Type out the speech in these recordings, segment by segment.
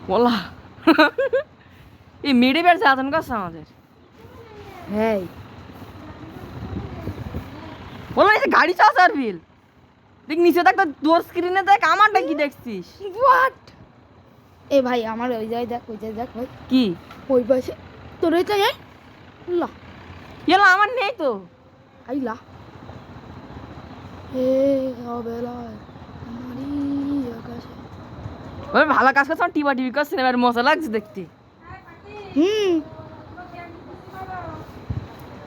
বলা এই মেডে বের যাতন কাছে আমাদের হ্যাঁ বলা এই যে গাড়ি চালার বিল দেখ নিচে দেখ তোর স্ক্রিনে দেখ আমারটা কি দেখছিস হোয়াট এ ভাই আমার ওই জায়গায় দেখ ওই জায়গায় দেখ ভাই কি ওই পাশে তোর ওই জায়গায় লা এলা আমার নেই তো আইলা এ অবেলায় আমারই আকাশে ওই ভালো কাজ করছ টিভি টিভি করছ সিনেমার মজা লাগছে দেখতে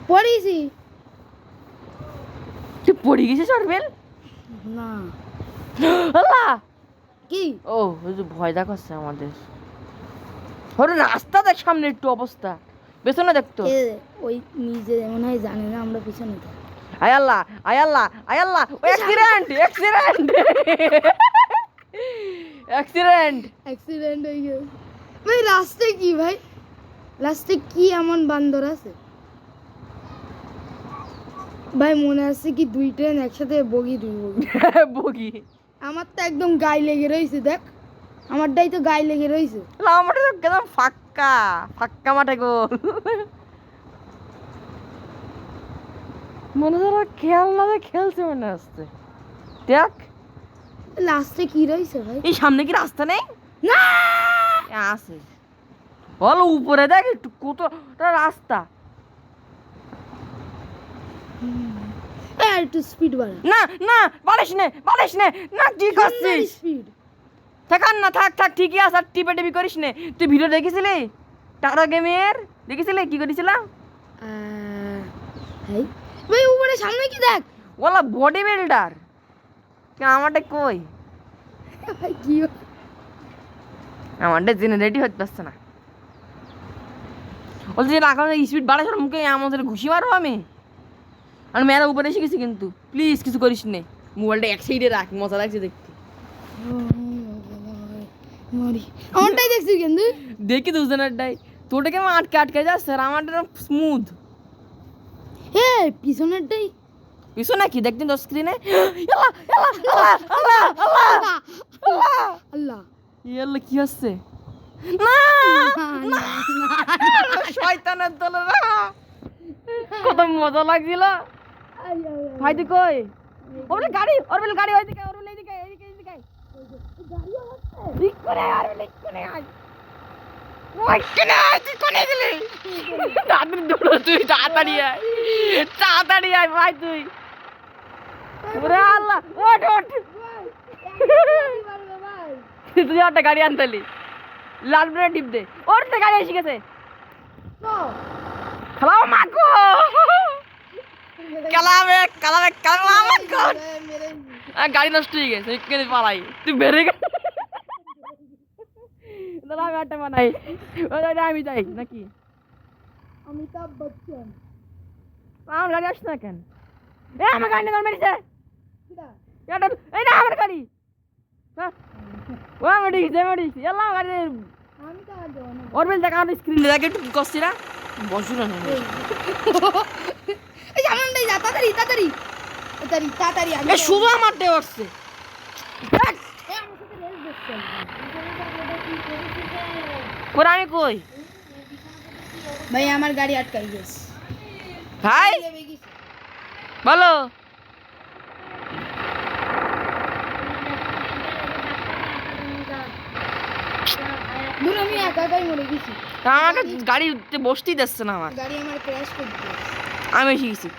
পড়িছি তুই পড়ে গেছিস সরবেল না আল্লাহ কি ও ওই যে ভয় দেখাচ্ছে আমাদের ওরে রাস্তা দেখ সামনে একটু অবস্থা পেছনে দেখতো এ ওই নিজে মনে হয় জানে না আমরা পিছনে থাকি আয় আল্লাহ আয় আল্লাহ আয় আল্লাহ অ্যাক্সিডেন্ট অ্যাক্সিডেন্ট অ্যাক্সিডেন্ট অ্যাক্সিডেন্ট হয়ে গেছে ভাই রাস্তায় কি ভাই রাস্তায় কি এমন বান্দর আছে ভাই মনে আছে কি দুই ট্রেন একসাথে বগি দুই বগি বগি আমার তো একদম গায়ে লেগে রয়েছে দেখ আমারটাই তো গায়ে লেগে রয়েছে আমারটা তো একদম ফাক্কা ফাক্কা মাঠে গোল মনে ধরো খেলনা খেলছে মনে আসছে দেখ লাস্টে কি রয়েছে ভাই এই সামনে কি রাস্তা নেই না আছে বল উপরে দেখ একটু কতটা রাস্তা একটু স্পিড বাড়া না না বালিশ নে না কি করছিস স্পিড থাক আর না থাক ঠিকই আছে আর টিপে টিপি করিস নে তুই ভিডিও দেখেছিলি টাটা গেমের দেখেছিলি কি করেছিলাম ভাই ভাই উপরে সামনে কি দেখ ওলা বডি বিল্ডার আমারটা কই ভাই কি আমারটা জেনারেটই হতে পারছে না বলছি রাখা স্পিড বাড়াইছ মুখে আমাদের ঘুষি মারবো আমি আর মেয়েরা উপরে এসে গেছি কিন্তু প্লিজ কিছু করিস নে মোবাইলটা এক সাইডে রাখ মজা লাগছে দেখতে মারি আমারটাই দেখছিস কিন্তু দেখি দুজনেরটাই তোটাকে আমার আটকে যাচ্ছে আর আমারটা স্মুথ হে পিছনেরটাই পিছনে কি দেখতেন তোর স্ক্রিনে আল্লাহ আল্লাহ ইয়াল্লা কি হচ্ছে না শয়তানের দলেরা কত মজা লাগছিল ভাই তুই কই ওরে গাড়ি ওইদিকে এইদিকে গাড়িও হচ্ছে ঠিক করে আর ঠিক করে আয় ওই কেন তুই কোনে গেলি দাদুর দৌড় তুই তাড়াতাড়ি আয় ভাই তুই ওরে আল্লাহ ওঠ তুই একটা গাড়ি আনতালি লাল ব্রেড টিপ দে ওর তো গাড়ি এসে গেছে খেলাও মাগো কালাবে মাগো গাড়ি নষ্ট হয়ে গেছে কেন পালাই তুই বেরে গেল দাদা আমি একটা বানাই আমি যাই নাকি অমিতাভ বচ্চন আমার গাড়ি আসছে না কেন এ আমার গাড়ি না মেরেছে এই না আমার গাড়ি ও মেডিস এলা গাড়ি আমি তো আর যাবো না ওর বেল দেখা আমার স্ক্রিন দেখে একটু কষ্ট না বসু না এই সামনেটাই যা তাড়াতাড়ি এ শুধু আমার ডে উঠছে ওরা আমি কই ভাই আমার গাড়ি আটকাই গেছে ভাই বলো দূর আমি একাই মরে গেছি আমাকে গাড়িতে বসতেই দিচ্ছে না আমার গাড়ি আমার ক্র্যাশ করে দিয়েছে আমি এসে গেছি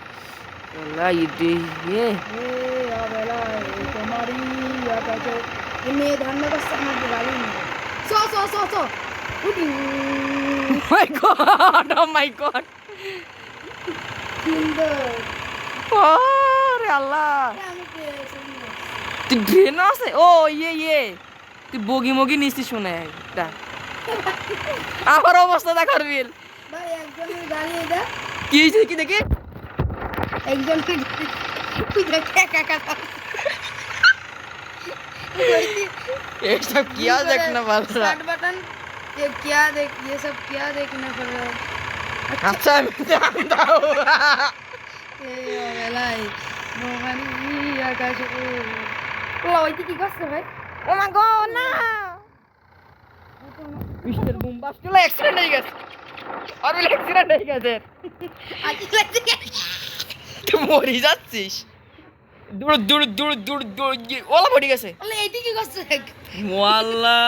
তোমারই মেয়ে ধান্না করছে আমার গাড়ি নেই উঠি মাই গড সুন্দর ওরে আল্লাহ তুই ড্রেন আছে ও ইয়ে তুই বগি নিছিস শুনে এটা আমার অবস্থা দেখার বিল ভাই একজনের দাঁড়িয়ে দেখ কি হয়েছে কি দেখি একজনকে এইসব क्या देखना पड़ रहा स्टार्ट बटन ये क्या देख ये सब क्या देखना पड़ रहा है अच्छा मैं जानता हूँ ए वेलाई मोहनी आकाश ओ ওইটি কি করছে ভাই ও মা গো না মিস্টার বুম বাস্ট হলো অ্যাক্সিডেন্ট হয়ে গেছে আর বলে অ্যাক্সিডেন্ট হয়ে গেছে তুই মরে যাচ্ছিস দূর দূর দূর দূর দূর ওলা পড়ে গেছে বলে এইটি কি করছে ওয়াল্লা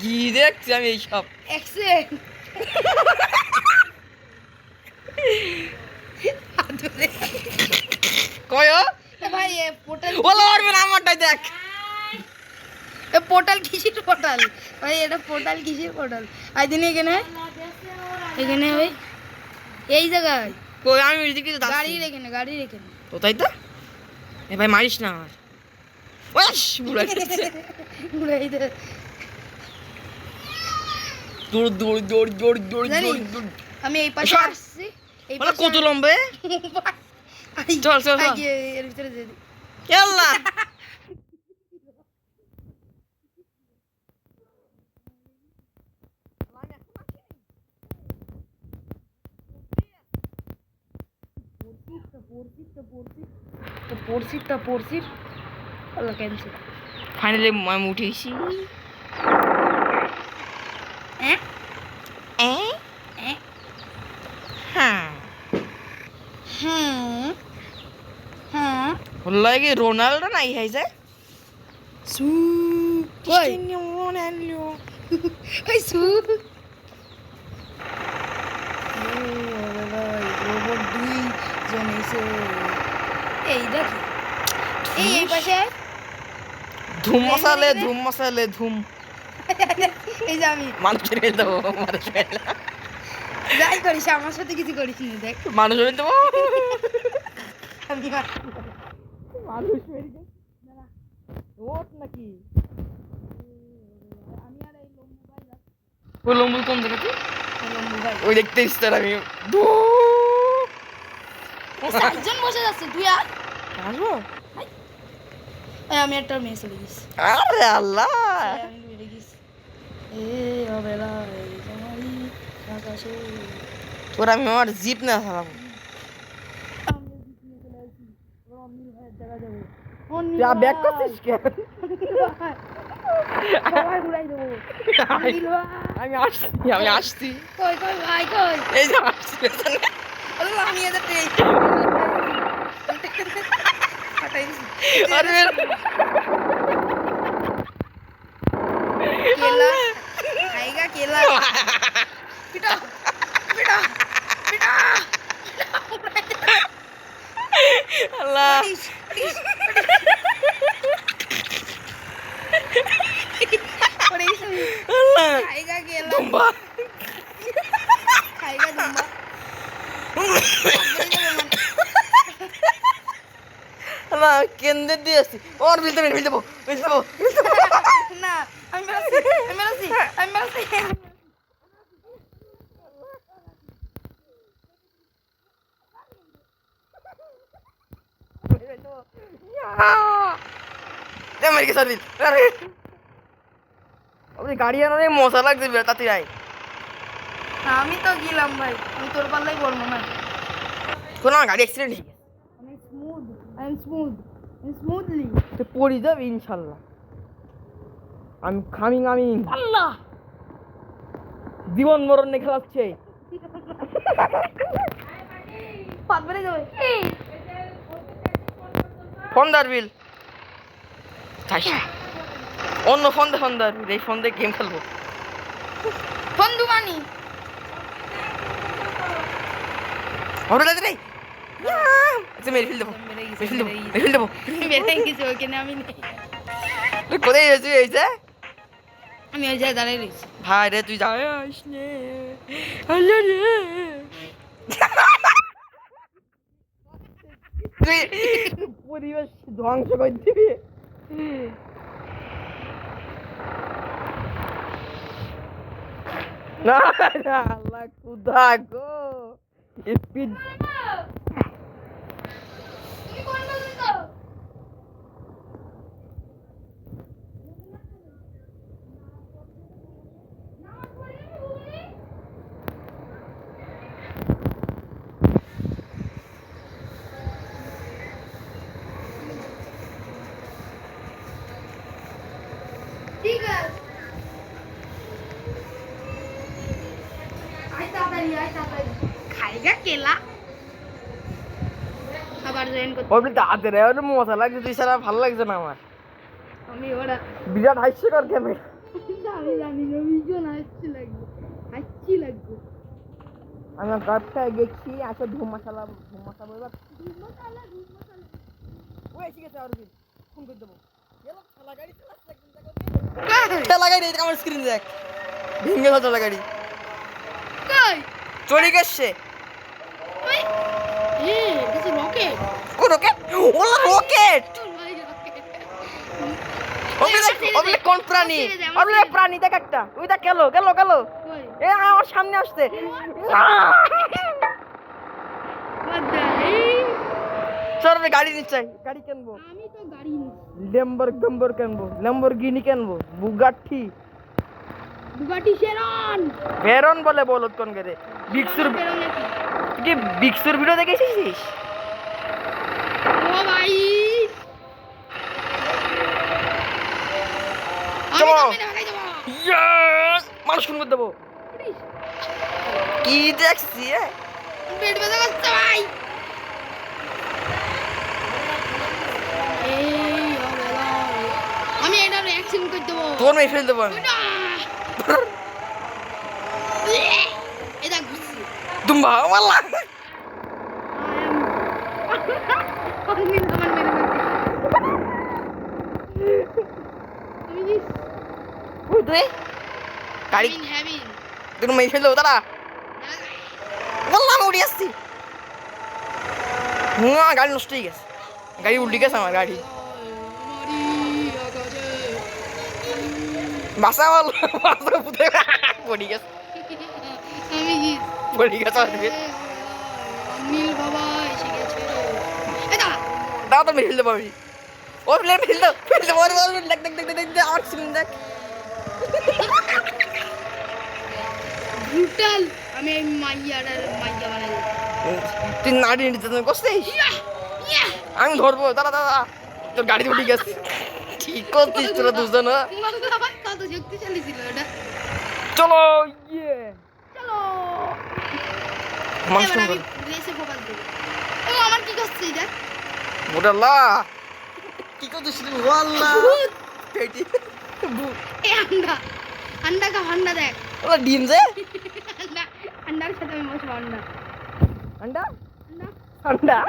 কি দেখছি আমি এইসব অ্যাক্সিডেন্ট কয় ভাই এ পোর্টাল ওলা মারবে না আমারটাই দেখ এ পোর্টাল কিসের পোর্টাল ভাই এটা পোর্টাল কিসের পোর্টাল আই দিন এখানে ওই এই জায়গায় কই আমি এদিকে তো গাড়ি রেখে তো তাই তো এ ভাই মারিস না আমার ওয়াশ বুড়া গেছে উড়াই দে দৌড় দৌড় দৌড় দৌড় দৌড় জানিস? দৌড় দৌড় আমি এই পাশে সর। আসছি এই ওলা কত লম্বা এ? চল, চল, চল। এর ভিতরে যে ইয়াল্লা পড়ছি আল্লাহ ক্যান্সেল ফাইনালি আমি উঠেছি হ্যাঁ হ্যাঁ হ্যাঁ হ্যাঁ লাগে রোনাল্ডো নাই হাইছে সু কই? রোনাল্ডো ওই সু রোবট 2 জন এসে এই দেখ এই পাশে ধুম মশালে ধুম এই যে আমি মানুষের মেরে দেবো মানুষ মেরে যাই করিস আমার সাথে কিছু করিস না দেখ মানুষ মেরে দেবো আমি মানুষ মেরে ওট নাকি আমি আর এই লম্বু ভাই ওই লম্বু কোন জায়গাতে লম্বু ভাই ওই দেখতে ইচ্ছা আমি চারজন বসে যাচ্ছে তুই আর আসবো এই আমি একটা মেয়ে চলে গেছি আরে আল্লাহ আমি বেরিয়ে গেছি এ অবেলা এই জামাই আকাশে তোর আমি আমার জিপ না চালাবো আমি জিতনে চলে আসি অনিল ভাইয়ের জায়গা যাবো যা ব্যাক করছিস কেন সবাই ঘুরাই দেবো অনিল ভাই আমি আসছি কই ভাই কই এই যে আসছি পেছনে আল্লাহ আমি এদের পেয়ে ফাটাই দিছি আরে केला आएगा केला पिटा पिटा पिटा আল্লাহ আল্লাহ खाएगा केला দুম্বা खाएगा दुम्बा আল্লাহ কেন্দ্রে দিয়ে আসছি ওর মিলতে দেবো ना আমি মেরাছি মেরে গেছে দিন আরে আপনি গাড়ি আনারে মজা লাগছে তাতে আয় আমি তো গেলাম ভাই আমি তোর পাল্লাই পড়বো না কোনো গাড়ি অ্যাক্সিডেন্ট হয়ে গেছে আমি স্মুথলি তো পড়ে যাবে ইনশাল্লাহ আমি কামিং আল্লাহ জীবন মরণ নিয়ে খেলাচ্ছে পাত বেড়ে যাবে ফন্দার বিল অন্য ফন্দার বিল এই ফোন দিয়ে গেম খেলবো বন্ধুবানি ওরে দাদা রে আচ্ছা মেরে ফেল দেবো বেড়ে গেছে ওইখানে আমি নেই তুই কোথায় গেছিস এই যে আমি ওই জায়গায় দাঁড়িয়ে রয়েছি ভাই রে তুই যাস নে আল্লাহ রে তুই পরিবেশ ধ্বংস করে দিবি না না আল্লাহ খুদা গো স্পিড ঠিক আছে খাইগা কেলা আবার জয়েন করতে ওই দাঁতে রে ওর মজা লাগছে তুই সারা ভালো লাগছে না আমার আমি ওরা বিরাট হাস্যকর ক্যামেরা আমি জানি না ভীষণ হাসি লাগবে আমি গাড়িটায় গেছি আসলে ধুম মশালা এবার ওই ঠিক আছে আর কি ফোন করে দেবো ঠেলা গাড়ি চালাচ্ছে একদম ঠেলা গাড়ি আমার স্ক্রিন দেখ ভেঙে গেল ঠেলা গাড়ি কই চলে গেছে ওই দিস রকেট ও রকেট ওলা রকেট ওগুলো কোন প্রাণী ওগুলো প্রাণী দেখ একটা ওই দেখ গেল এ আমার সামনে আসছে চল রে গাড়ি নিচ্ছে গাড়ি কিনবো আমি তো গাড়ি ল্যাম্বরগিনি কিনবো বুগাটি শেরন ভেরন বলে বলত কোন করে বিক্সুর কি বিক্সুর ভিডিও দেখেছিস ও ভাই চলো ইয়েস মানুষ ফোন করে দেবো কি দেখছি পেট ব্যথা করছে ভাই আমি এটা রিঅ্যাকশন করে দেবো তোর মেয়ে ফেল দেবো আমি এটা ঘুরছি দুম্বা ওয়াল্লা ওই তুই গাড়ি তোর মেয়ে ফেল দেবো তারা বললাম উড়ি আসছি গাড়ি নষ্ট হয়ে গেছে গাড়ি উল্টে গেছে আমার গাড়ি বাসা বল বাসা পুঁতে পড়ে গেছে পড়ে গেছে নীল বাবা এসে গেছে দাও তো মেরে ফেলতে পারবি ও প্লেন ফেলতে দেখ আমার স্ক্রিন দেখ ব্রুটাল আমি এই মাইয়া বানাই তুই নাড়ি নিতে করছিস আমি ধরবো দাদা তোর গাড়ি উঠে গেছে ঠিক করছিস তোরা দুজন কত শক্তিশালী ছিল এটা চলো ইয়ে চলো মানুষ এবার আমি রেসে ফোকাস দেব ও আমার কি করছে এটা ওডাল্লা কি করছিস ওয়াল্লা পেটি এ আন্ডা কা দেখ ওলা ডিম যে আন্ডার সাথে আমি বসবো আন্ডা আন্ডা আল্লাহ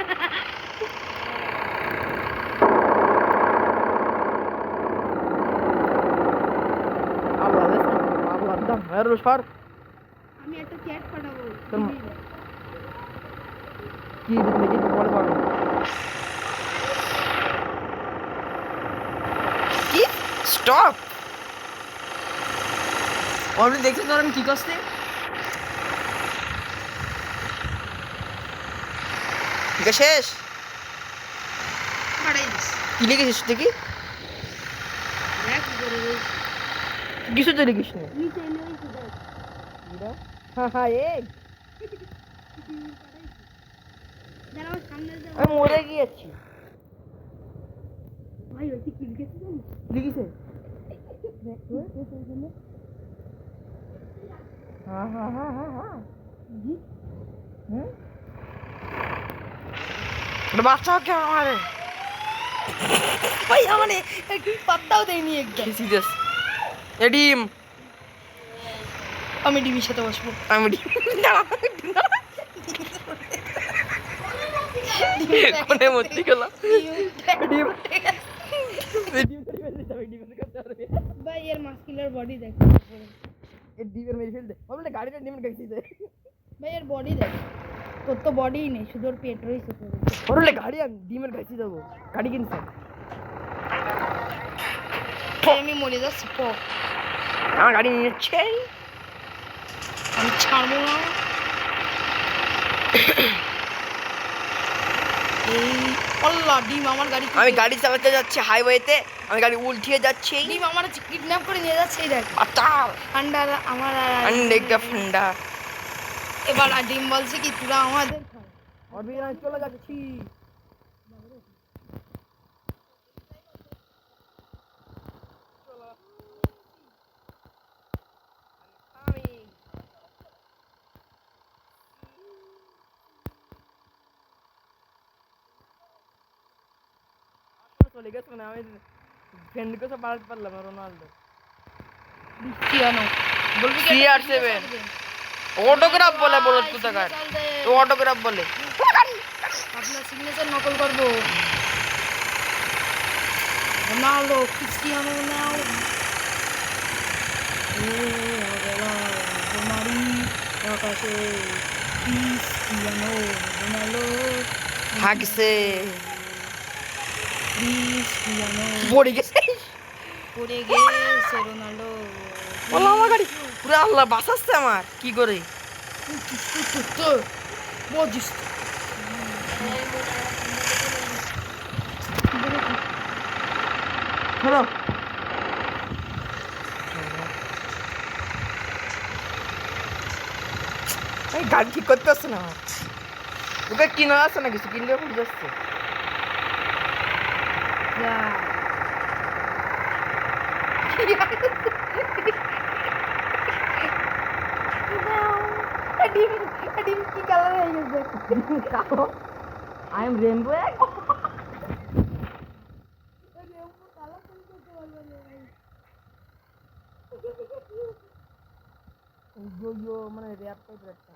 দাম সর আমি একটা চ্যাট পাঠাবো কি দেখি পরে পাবো কি স্টপ অলরেডি দেখছিস তোর আমি কি করছি ঠিক আছে শেষ পাঠাই দিস কি লিখেছিস দেখি দেখ করে কিছু তো লিখিস না নিচে এনেছি দেখ হ্যাঁ এই দাঁড়াও সামনে যাও আমি মরে গিয়েছি ভাই ওই কি লিখেছিস লিখিছে হ্যাঁ বাচ্চা কে আমারে ভাই আমারে একটু পাত্তাও দেয়নি একদম সিরিয়াস এডিম আমি ডিবির সাথে বসবো আমি কোনে মতি গেল এডিম ভাই এর মাস্কুলার বডি দেখ এই ডিমের মেরে ফেল দে বলতে গাড়িটা ডিমের গাইছি দে ভাই এর বডি দেখ তোর তো বডিই নেই শুধু ওর পেট রয়েছে বললে গাড়ি আমি ডিমের গাইছি দেবো গাড়ি কিনছে আমি মরে যাচ্ছি আমার গাড়ি নিচ্ছে আমি ছাড়বো না এই আল্লাহ ডিম আমার গাড়ি আমি গাড়ি চালাতে যাচ্ছি হাইওয়েতে আমি গাড়ি উল্টিয়ে যাচ্ছি ডিম আমার কিডন্যাপ করে নিয়ে যাচ্ছে এই দেখ আচ্ছা আন্ডার আমার আন্ডে গাফন্ডা এবার ডিম বলছে কি তোরা আমাদের আমি চলে যাচ্ছি চলে গেছে মানে আমি ফ্রেন্ডকে সব পাল্টাতে পারলাম না রোনাল্ডো ক্রিস্টিয়ানো বলবি কি CR7 অটোগ্রাফ বলে বলো কোথাকার ও অটোগ্রাফ বলে আপনার সিগনেচার নকল করবো রোনাল্ডো ক্রিস্টিয়ানো নাও ও রোনারি আকাশে ক্রিস্টিয়ানো রোনাল্ডো হাগছে ক্রিস্টিয়ানো পড়ে গেছে পড়ে গেছে রোনাল্ডো বললাম আমার গাড়ি পুরো আল্লাহ বাঁচাচ্ছে আমার কি করে মজিস শোনো এই গাড়ি ঠিক করতে আসছে না আমার ওকে কিনা আসছে না কিছু কিনলে পড়ে যাচ্ছে ডিম কি কালার হয়ে গেছে কালো আই এম রেনবো মানে র্যাপ টাইপের একটা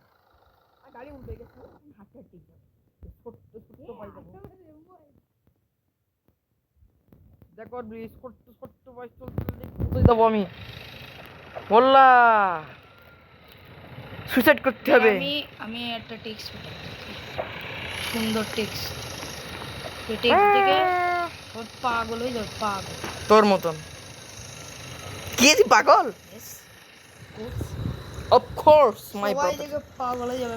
গাড়ি উল্টে গেছে হাতে ঠিক ছোট্ট ছোট্ট পাই যাবো দেখো ব্রিজ ছোট্ট ছোট্ট পাই চলতে কোথায় যাবো আমি বললা সুইসাইড করতে হবে আমি একটা টেক্সট সুন্দর টেক্সট এই টেক্সট থেকে ওর পাগল হয়ে যাবে পাগল তোর মতন কি পাগল অফ কোর্স মাই সবাই দেখে পাগল হয়ে যাবে